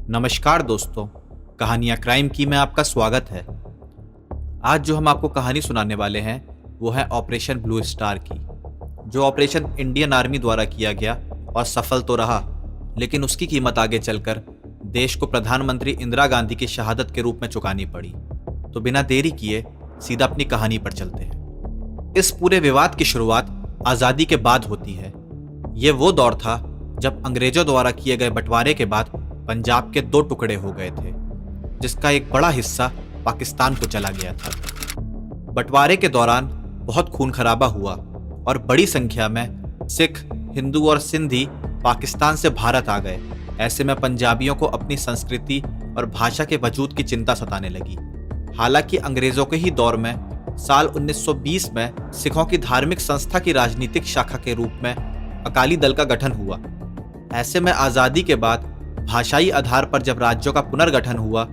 नमस्कार दोस्तों, कहानियाँ क्राइम की में आपका स्वागत है। आज जो हम आपको कहानी सुनाने वाले हैं वो है ऑपरेशन ब्लू स्टार की, जो ऑपरेशन इंडियन आर्मी द्वारा किया गया और सफल तो रहा, लेकिन उसकी कीमत आगे चलकर देश को प्रधानमंत्री इंदिरा गांधी की शहादत के रूप में चुकानी पड़ी। तो बिना देरी किए सीधा अपनी कहानी पर चलते हैं। इस पूरे विवाद की शुरुआत आज़ादी के बाद होती है। ये वो दौर था जब अंग्रेजों द्वारा किए गए बंटवारे के बाद पंजाब के दो टुकड़े हो गए थे, जिसका एक बड़ा हिस्सा पाकिस्तान को चला गया था। बंटवारे के दौरान बहुत खून खराबा हुआ और बड़ी संख्या में सिख, हिंदू और सिंधी पाकिस्तान से भारत आ गए। ऐसे में पंजाबियों को अपनी संस्कृति और भाषा के वजूद की चिंता सताने लगी। हालांकि अंग्रेजों के ही दौर में साल 1920 में सिखों की धार्मिक संस्था की राजनीतिक शाखा के रूप में अकाली दल का गठन हुआ। ऐसे में आज़ादी के बाद भाषाई आधार पर जब राज्यों का पुनर्गठन हुआ,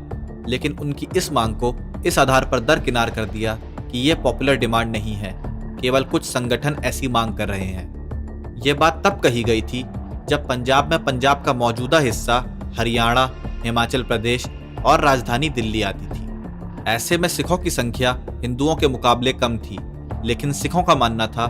लेकिन उनकी इस मांग को इस आधार पर दरकिनार कर दिया कि यह पॉपुलर डिमांड नहीं है, केवल कुछ संगठन ऐसी मांग कर रहे हैं। ये बात तब कही गई थी जब पंजाब में पंजाब का मौजूदा हिस्सा हरियाणा, हिमाचल प्रदेश और राजधानी दिल्ली आती थी। ऐसे में सिखों की संख्या हिंदुओं के मुकाबले कम थी, लेकिन सिखों का मानना था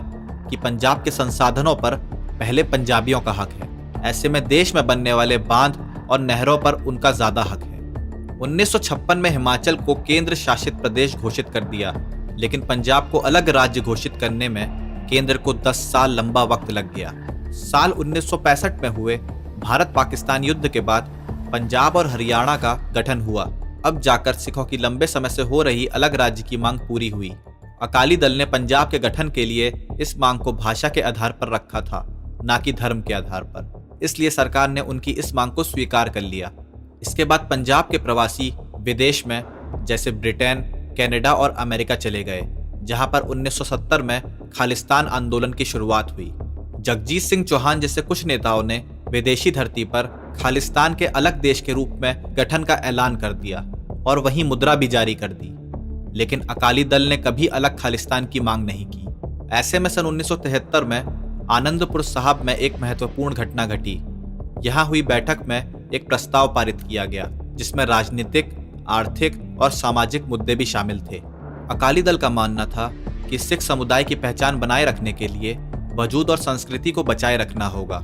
कि पंजाब के संसाधनों पर पहले पंजाबियों का हक है। ऐसे में देश में बनने वाले बांध और नहरों पर उनका ज्यादा हक है। 1956 में हिमाचल को केंद्र शासित प्रदेश घोषित कर दिया, लेकिन पंजाब को अलग राज्य घोषित करने में केंद्र को 10 साल लंबा वक्त लग गया। साल 1965 में हुए भारत पाकिस्तान युद्ध के बाद पंजाब और हरियाणा का गठन हुआ। अब जाकर सिखों की लंबे समय से हो रही अलग राज्य की मांग पूरी हुई। अकाली दल ने पंजाब के गठन के लिए इस मांग को भाषा के आधार पर रखा था, न कि धर्म के आधार पर। इसलिए सरकार ने उनकी इस मांग को स्वीकार कर लिया। इसके बाद पंजाब के प्रवासी विदेश में जैसे ब्रिटेन, कनाडा और अमेरिका चले गए, जहां पर 1970 में खालिस्तान आंदोलन की शुरुआत हुई। जगजीत सिंह चौहान जैसे कुछ नेताओं ने विदेशी धरती पर खालिस्तान के अलग देश के रूप में गठन का ऐलान कर दिया और वहीं मुद्रा भी जारी कर दी, लेकिन अकाली दल ने कभी अलग खालिस्तान की मांग नहीं की। ऐसे में सन 1973 में आनंदपुर साहब में एक महत्वपूर्ण घटना घटी। यहाँ हुई बैठक में एक प्रस्ताव पारित किया गया, जिसमें राजनीतिक, आर्थिक और सामाजिक मुद्दे भी शामिल थे। अकाली दल का मानना था कि सिख समुदाय की पहचान बनाए रखने के लिए वजूद और संस्कृति को बचाए रखना होगा।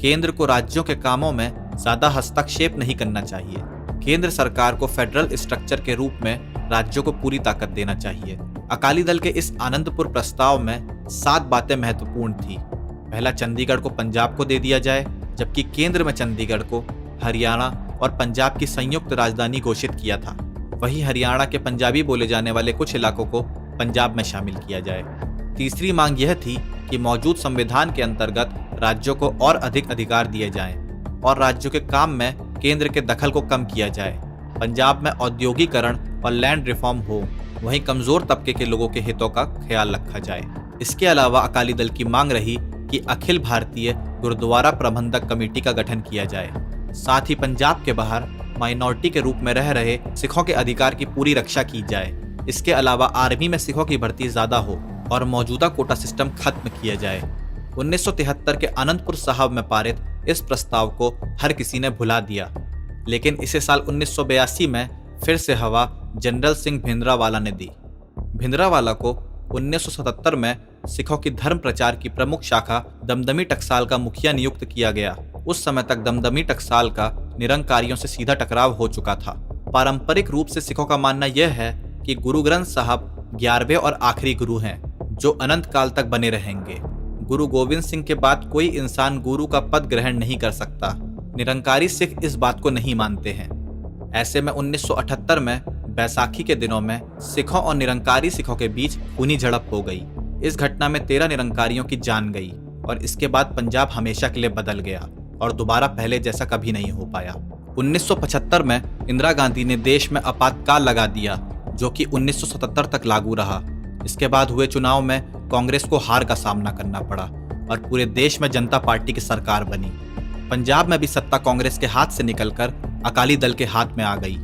केंद्र को राज्यों के कामों में ज्यादा हस्तक्षेप नहीं करना चाहिए। केंद्र सरकार को फेडरल स्ट्रक्चर के रूप में राज्यों को पूरी ताकत देना चाहिए। अकाली दल के इस आनंदपुर प्रस्ताव में 7 बातें महत्वपूर्ण थी। पहला, चंडीगढ़ को पंजाब को दे दिया जाए, जबकि केंद्र में चंडीगढ़ को हरियाणा और पंजाब की संयुक्त राजधानी घोषित किया था। वहीं हरियाणा के पंजाबी बोले जाने वाले कुछ इलाकों को पंजाब में शामिल किया जाए। तीसरी मांग यह थी कि मौजूद संविधान के अंतर्गत राज्यों को और अधिक अधिकार दिए जाएं और राज्यों के काम में केंद्र के दखल को कम किया जाए। पंजाब में औद्योगिकरण और लैंड रिफॉर्म हो, वहीं कमजोर तबके के लोगों के हितों का ख्याल रखा जाए। इसके अलावा अकाली दल की मांग रही कि अखिल भारतीय गुरुद्वारा प्रबंधक कमेटी का गठन किया जाए। साथ ही पंजाब के बाहर माइनॉरिटी के रूप में रह रहे सिखों के अधिकार की पूरी रक्षा की जाए। इसके अलावा आर्मी में सिखों की भर्ती ज्यादा हो और मौजूदा कोटा सिस्टम खत्म किया जाए। 1973 के आनंदपुर साहब में पारित इस प्रस्ताव को हर किसी ने भुला दिया, लेकिन इसे साल 1982 में फिर से हवा जनरल सिंह भिंद्रावाला ने दी। भिंद्रावाला को 1977 में सिखों की धर्म प्रचार की प्रमुख शाखा दमदमी टकसाल का मुखिया नियुक्त किया गया। उस समय तक दमदमी टकसाल का निरंकारियों से सीधा टकराव हो चुका था। पारंपरिक रूप से सिखों का मानना यह है कि गुरु ग्रंथ साहब 11वें और आखिरी गुरु हैं, जो अनंत काल तक बने रहेंगे। गुरु गोविंद सिंह के बाद कोई इंसान गुरु का पद ग्रहण नहीं कर सकता। निरंकारी सिख इस बात को नहीं मानते हैं। ऐसे में 1978 में बैसाखी के दिनों में सिखों और निरंकारी सिखों के बीच खूनी झड़प हो गई। इस घटना में 13 निरंकारियों की जान गई और इसके बाद पंजाब हमेशा के लिए बदल गया और दोबारा पहले जैसा कभी नहीं हो पाया। 1975 में इंदिरा गांधी ने देश में आपातकाल लगा दिया, जो कि 1977 तक लागू रहा। इसके बाद हुए चुनाव में कांग्रेस को हार का सामना करना पड़ा और पूरे देश में जनता पार्टी की सरकार बनी। पंजाब में भी सत्ता कांग्रेस के हाथ से निकलकर अकाली दल के हाथ में आ गई।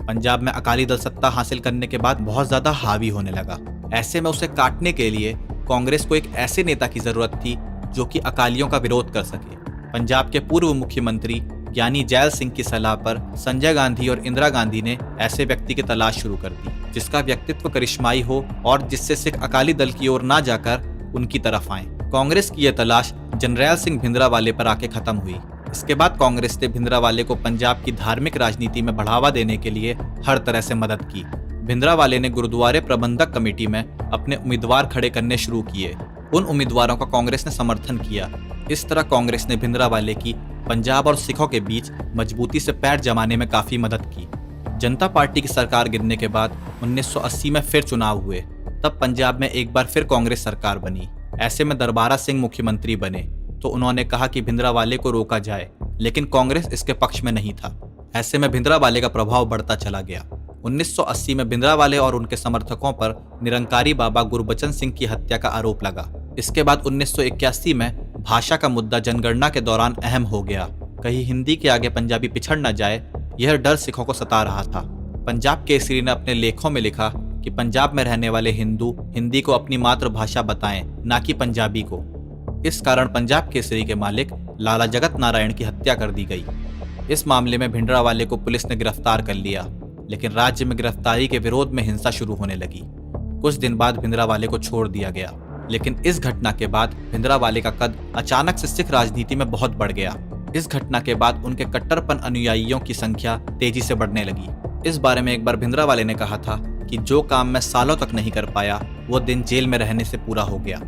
पंजाब में अकाली दल सत्ता हासिल करने के बाद बहुत ज्यादा हावी होने लगा। ऐसे में उसे काटने के लिए कांग्रेस को एक ऐसे नेता की जरूरत थी जो कि अकालियों का विरोध कर सके। पंजाब के पूर्व मुख्यमंत्री ज्ञानी जैल सिंह की सलाह पर संजय गांधी और इंदिरा गांधी ने ऐसे व्यक्ति की तलाश शुरू कर दी जिसका व्यक्तित्व करिश्माई हो और जिससे सिख अकाली दल की ओर ना जाकर उनकी तरफ आए। कांग्रेस की यह तलाश जनरैल सिंह भिंद्रावाले पर आके खत्म हुई। इसके बाद कांग्रेस ने भिंद्रावाले को पंजाब की धार्मिक राजनीति में बढ़ावा देने के लिए हर तरह से मदद की। भिंद्रावाले ने गुरुद्वारे प्रबंधक कमेटी में अपने उम्मीदवार खड़े करने शुरू किए। उन उम्मीदवारों का कांग्रेस ने समर्थन किया। इस तरह कांग्रेस ने भिंद्रावाले की पंजाब और सिखों के बीच मजबूती से पैर जमाने में काफी मदद की। जनता पार्टी की सरकार गिरने के बाद 1980 में फिर चुनाव हुए। तब पंजाब में एक बार फिर कांग्रेस सरकार बनी। ऐसे में दरबारा सिंह मुख्यमंत्री बने तो उन्होंने कहा कि भिंद्रावाले को रोका जाए, लेकिन कांग्रेस इसके पक्ष में नहीं था। ऐसे में भिंद्रावाले का प्रभाव बढ़ता चला गया। 1980 में भिंद्रावाले और उनके समर्थकों पर निरंकारी बाबा गुरबचन सिंह की हत्या का आरोप लगा। इसके बाद 1981 में भाषा का मुद्दा जनगणना के दौरान अहम हो गया। कहीं हिंदी के आगे पंजाबी पिछड़ न जाए, यह डर सिखों को सता रहा था। पंजाब केसरी ने अपने लेखों में लिखा कि पंजाब में रहने वाले हिंदू हिंदी को अपनी मातृभाषा बताएं, ना कि पंजाबी को। इस कारण पंजाब केसरी के मालिक लाला जगत नारायण की हत्या कर दी गई। इस मामले में भिंडरावाले को पुलिस ने गिरफ्तार कर लिया, लेकिन राज्य में गिरफ्तारी के विरोध में हिंसा शुरू होने लगी। कुछ दिन बाद भिंद्रावाले को छोड़ दिया गया, लेकिन इस घटना के बाद भिंद्रावाले का कद अचानक से सिख राजनीति में बहुत बढ़ गया। इस घटना के बाद उनके कट्टरपन अनुयायियों की संख्या तेजी से बढ़ने लगी। इस बारे में एक बार भिंद्रावाले ने कहा था कि जो काम मैं सालों तक नहीं कर पाया, वो दिन जेल में रहने से पूरा हो गया।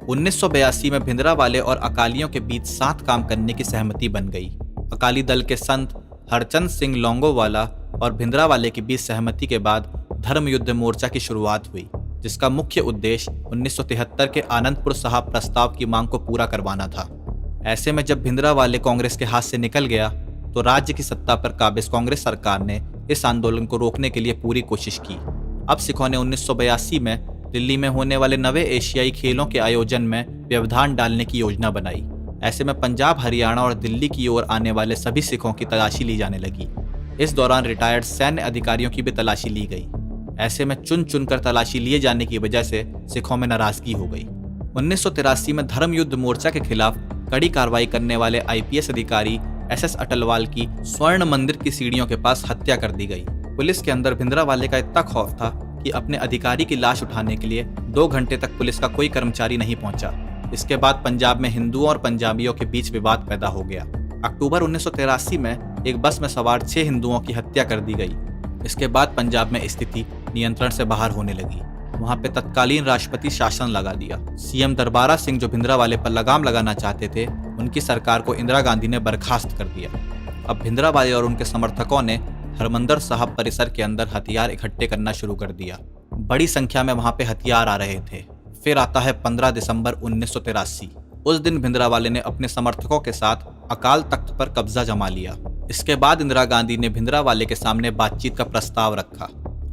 1982 में भिंद्रावाले और अकालियों के बीच साथ काम करने की सहमति बन गई। अकाली दल के संत हरचंद सिंह लोंगोवाला और भिंद्रावाले के बीच सहमति के बाद धर्म युद्ध मोर्चा की शुरुआत हुई, जिसका मुख्य उद्देश्य 1973 के आनंदपुर साहब प्रस्ताव की मांग को पूरा करवाना था। ऐसे में जब भिंद्रावाले कांग्रेस के हाथ से निकल गया तो राज्य की सत्ता पर काबिज कांग्रेस सरकार ने इस आंदोलन को रोकने के लिए पूरी कोशिश की। अब सिखों ने 1982 में दिल्ली में होने वाले नवे एशियाई खेलों के आयोजन में व्यवधान डालने की योजना बनाई। ऐसे में पंजाब, हरियाणा और दिल्ली की ओर आने वाले सभी सिखों की तलाशी ली जाने लगी। इस दौरान रिटायर्ड सैन्य अधिकारियों की भी तलाशी ली गई। ऐसे में चुन चुनकर तलाशी लिए जाने की वजह से सिखों में नाराजगी हो गई। 1983 में धर्म युद्ध मोर्चा के खिलाफ कड़ी कार्रवाई करने वाले आईपीएस अधिकारी एसएस अटलवाल की स्वर्ण मंदिर की सीढ़ियों के पास हत्या कर दी गई। पुलिस के अंदर भिंद्रावाले का इतना खौफ था कि अपने अधिकारी की लाश उठाने के लिए 2 घंटे तक पुलिस का कोई कर्मचारी नहीं पहुंचा। इसके बाद पंजाब में हिंदुओं और पंजाबियों के बीच विवाद पैदा हो गया। अक्टूबर 1983 में एक बस में सवार 6 हिंदुओं की हत्या कर दी गई। इसके बाद पंजाब में स्थिति नियंत्रण से बाहर होने लगी। वहां पे तत्कालीन राष्ट्रपति शासन लगा दिया। सीएम दरबारा सिंह जो भिंद्रावाले पर लगाम लगाना चाहते थे, उनकी सरकार को इंदिरा गांधी ने बर्खास्त कर दिया। अब भिंद्रावाले और उनके समर्थकों ने हरमंदिर साहब परिसर के अंदर हथियार इकट्ठे करना शुरू कर दिया। बड़ी संख्या में वहां पे हथियार आ रहे थे। फिर आता है 15 दिसंबर 1983। उस दिन भिंद्रावाले ने अपने समर्थकों के साथ अकाल तख्त पर कब्जा जमा लिया। इसके बाद इंदिरा गांधी ने भिंद्रावाले के सामने बातचीत का प्रस्ताव रखा।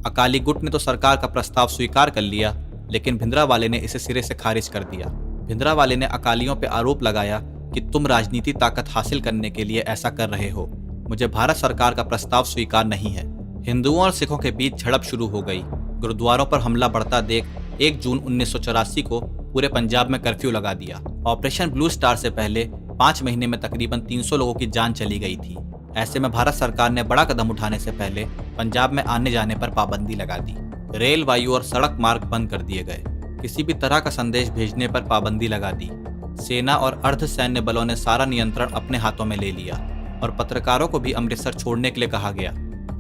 अकाली गुट ने तो सरकार का प्रस्ताव स्वीकार कर लिया, लेकिन भिंद्रावाले ने इसे सिरे से खारिज कर दिया। भिंद्रावाले ने अकालियों पर आरोप लगाया कि तुम राजनीति ताकत हासिल करने के लिए ऐसा कर रहे हो। मुझे भारत सरकार का प्रस्ताव स्वीकार नहीं है। हिंदुओं और सिखों के बीच झड़प शुरू हो गई। गुरुद्वारों पर हमला बढ़ता देख 1 जून 1984 को पूरे पंजाब में कर्फ्यू लगा दिया। ऑपरेशन ब्लू स्टार से पहले 5 महीने में तकरीबन 300 लोगों की जान चली गई थी। ऐसे में भारत सरकार ने बड़ा कदम उठाने से पहले पंजाब में आने जाने पर पाबंदी लगा दी। रेल, वायु और सड़क मार्ग बंद कर दिए गए। किसी भी तरह का संदेश भेजने पर पाबंदी लगा दी। सेना और अर्ध सैन्य बलों ने सारा नियंत्रण अपने हाथों में ले लिया और पत्रकारों को भी अमृतसर छोड़ने के लिए कहा गया।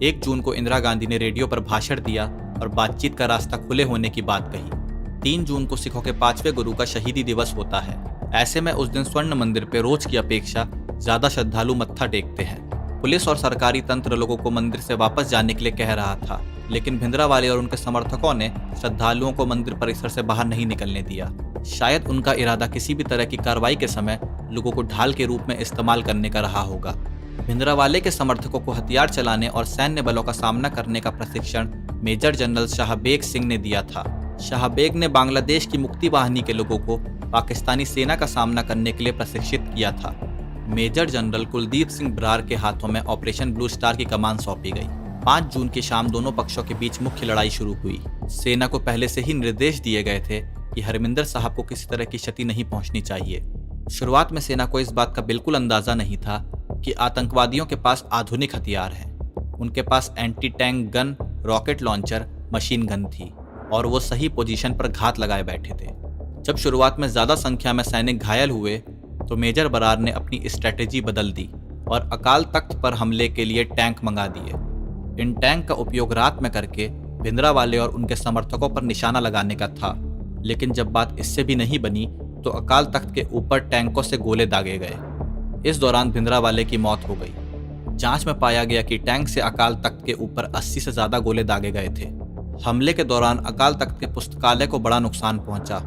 1 जून को इंदिरा गांधी ने रेडियो पर भाषण दिया और बातचीत का रास्ता खुले होने की बात कही। 3 जून को सिखों के 5वें गुरु का शहीदी दिवस होता है। ऐसे में उस दिन स्वर्ण मंदिर पे रोज की अपेक्षा ज्यादा श्रद्धालु मत्था टेकते हैं। पुलिस और सरकारी तंत्र लोगों को मंदिर से वापस जाने के लिए कह रहा था, लेकिन भिंद्रावाले और उनके समर्थकों ने श्रद्धालुओं को मंदिर परिसर से बाहर नहीं निकलने दिया। शायद उनका इरादा किसी भी तरह की कार्रवाई के समय लोगों को ढाल के रूप में इस्तेमाल करने का रहा होगा। भिंद्रावाले के समर्थकों को हथियार चलाने और सैन्य बलों का सामना करने का प्रशिक्षण मेजर जनरल शाहबेग सिंह ने दिया था। शाहबेग ने बांग्लादेश की मुक्ति वाहिनी के लोगों को पाकिस्तानी सेना का सामना करने के लिए प्रशिक्षित किया था। मेजर जनरल कुलदीप सिंह बरार के हाथों में ऑपरेशन ब्लू स्टार की कमान सौंपी गई। 5 जून की शाम दोनों पक्षों के बीच मुख्य लड़ाई शुरू हुई। सेना को पहले से ही निर्देश दिए गए थे कि हरमिंदर साहब को किसी तरह की क्षति नहीं पहुंचनी चाहिए। शुरुआत में सेना को इस बात का बिल्कुल अंदाजा नहीं था कि आतंकवादियों के पास आधुनिक हथियार हैं। उनके पास anti tank gun, rocket launcher, machine gun थी और वो सही पोजीशन पर घात लगाए बैठे थे। जब शुरुआत में ज़्यादा संख्या में सैनिक घायल हुए तो मेजर बरार ने अपनी स्ट्रेटेजी बदल दी और अकाल तख्त पर हमले के लिए टैंक मंगा दिए। इन टैंक का उपयोग रात में करके भिंद्रावाले और उनके समर्थकों पर निशाना लगाने का था, लेकिन जब बात इससे भी नहीं बनी तो अकाल तख्त के ऊपर टैंकों से गोले दागे गए। इस दौरान भिंद्रावाले की मौत हो गई। जांच में पाया गया कि टैंक से अकाल तख्त के ऊपर 80 से ज़्यादा गोले दागे गए थे। हमले के दौरान अकाल तख्त के पुस्तकालय को बड़ा नुकसान पहुंचा।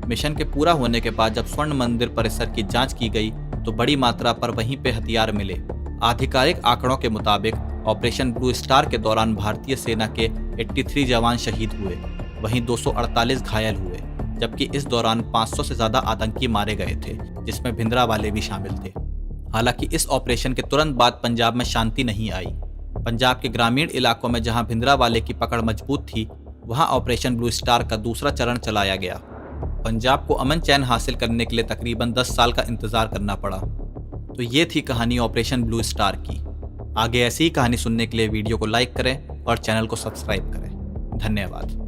मिशन के पूरा होने के बाद जब स्वर्ण मंदिर परिसर की जांच की गई तो बड़ी मात्रा पर वहीं पे हथियार मिले। आधिकारिक आंकड़ों के मुताबिक ऑपरेशन ब्लू स्टार के दौरान भारतीय सेना के 83 जवान शहीद हुए, वहीं 248 घायल हुए, जबकि इस दौरान 500 से ज़्यादा आतंकी मारे गए थे, जिसमें भिंद्रावाले भी शामिल थे। हालांकि इस ऑपरेशन के तुरंत बाद पंजाब में शांति नहीं आई। पंजाब के ग्रामीण इलाकों में जहां भिंद्रावाले की पकड़ मजबूत थी, वहां ऑपरेशन ब्लू स्टार का दूसरा चरण चलाया गया। पंजाब को अमन चैन हासिल करने के लिए तकरीबन 10 साल का इंतजार करना पड़ा। तो ये थी कहानी ऑपरेशन ब्लू स्टार की। आगे ऐसी ही कहानी सुनने के लिए वीडियो को लाइक करें और चैनल को सब्सक्राइब करें। धन्यवाद।